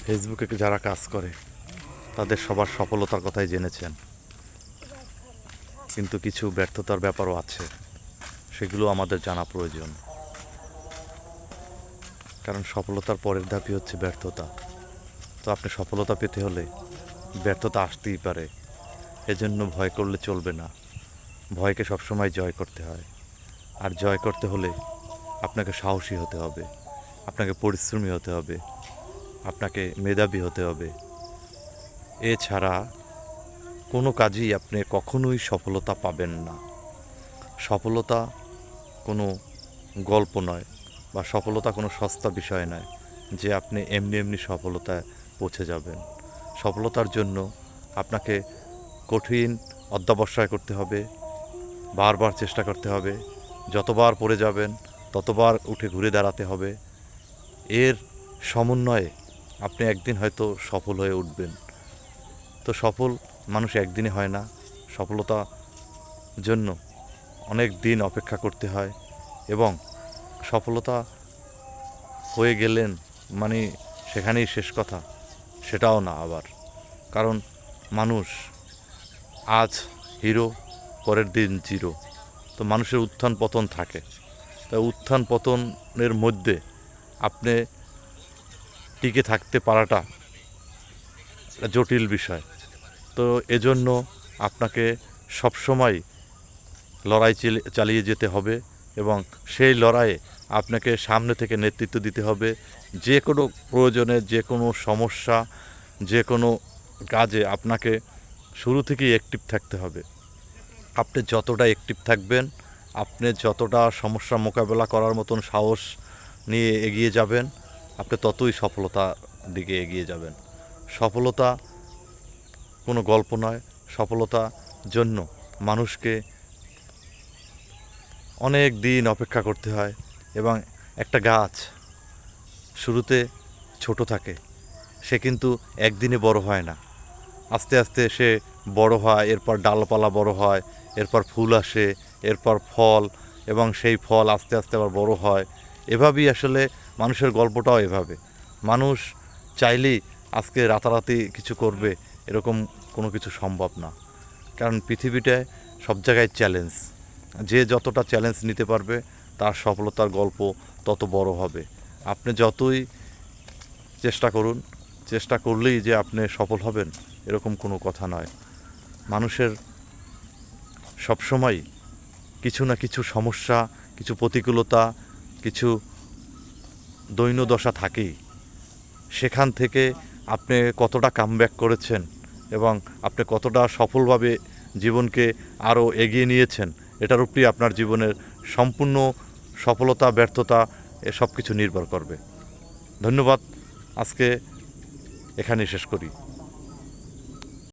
ফেসবুকে যারা কাজ করে তাদের সবার সফলতার কথাই জেনেছেন, কিন্তু কিছু ব্যর্থতার ব্যাপারও আছে, সেগুলো আমাদের জানা প্রয়োজন। কারণ সফলতার পরের ধাপই হচ্ছে ব্যর্থতা। তো আপনি সফলতা পেতে হলে ব্যর্থতা আসতেই পারে, এজন্য ভয় করলে চলবে না। ভয়কে সবসময় জয় করতে হয়, আর জয় করতে হলে আপনাকে সাহসী হতে হবে, আপনাকে পরিশ্রমী হতে হবে, আপনাকে মেধাবী হতে হবে। এছাড়া কোনো কাজেই আপনি কখনোই সফলতা পাবেন না। সফলতা কোনো গল্প নয়, বা সফলতা কোনো সস্তা বিষয় নয় যে আপনি এমনি এমনি সফলতায় পৌঁছে যাবেন। সফলতার জন্য আপনাকে কঠিন অধ্যবসায় করতে হবে, বারবার চেষ্টা করতে হবে, যতবার পড়ে যাবেন ততবার উঠে ঘুরে দাঁড়াতে হবে। এর সমন্বয়ে আপনি একদিন হয়তো সফল হয়ে উঠবেন। তো সফল মানুষ একদিনে হয় না, সফলতার জন্য অনেক দিন অপেক্ষা করতে হয়, এবং সফলতা হয়ে গেলেন মানে সেখানেই শেষ কথা, সেটাও না আবার। কারণ মানুষ আজ হিরো, পরের দিন জিরো। তো মানুষের উত্থান পতন থাকে। তাই উত্থান পতনের মধ্যে আপনি টিকে থাকতে পারাটা একটা জটিল বিষয়। তো এজন্য আপনাকে সবসময় লড়াই চালিয়ে যেতে হবে, এবং সেই লড়াইয়ে আপনাকে সামনে থেকে নেতৃত্ব দিতে হবে। যে কোনো প্রয়োজনে, যে কোনো সমস্যা, যে কোনো কাজে আপনাকে শুরু থেকেই অ্যাক্টিভ থাকতে হবে। আপনি যতটা অ্যাক্টিভ থাকবেন, আপনি যতটা সমস্যা মোকাবেলা করার মতন সাহস নিয়ে এগিয়ে যাবেন, আপনি ততই সফলতার দিকে এগিয়ে যাবেন। সফলতা কোনো গল্প নয়। সফলতার জন্য মানুষকে অনেক দিন অপেক্ষা করতে হয়, এবং একটা গাছ শুরুতে ছোট থাকে, সে কিন্তু একদিনে বড় হয় না। আস্তে আস্তে সে বড় হয়, এরপর ডালপালা বড় হয়, এরপর ফুল আসে, এরপর ফল, এবং সেই ফল আস্তে আস্তে আবার বড় হয়। এভাবেই আসলে মানুষের গল্পটাও এভাবে। মানুষ চাইলেই আজকে রাতারাতি কিছু করবে এরকম কোনো কিছু সম্ভব না। কারণ পৃথিবীটায় সব জায়গায় চ্যালেঞ্জ। যে যতটা চ্যালেঞ্জ নিতে পারবে তার সফলতার গল্প তত বড় হবে। আপনি যতই চেষ্টা করুন, চেষ্টা করলেই যে আপনি সফল হবেন এরকম কোনো কথা নয়। মানুষের সবসময় কিছু না কিছু সমস্যা, কিছু প্রতিকূলতা, কিছু দৈন্যদশা থাকেই। সেখান থেকে আপনি কতটা কামব্যাক করেছেন, এবং আপনি কতটা সফলভাবে জীবনকে আরও এগিয়ে নিয়েছেন, এটার উপরেই আপনার জীবনের সম্পূর্ণ সফলতা ব্যর্থতা সব কিছু নির্ভর করবে। ধন্যবাদ। আজকে এখানেই শেষ করি।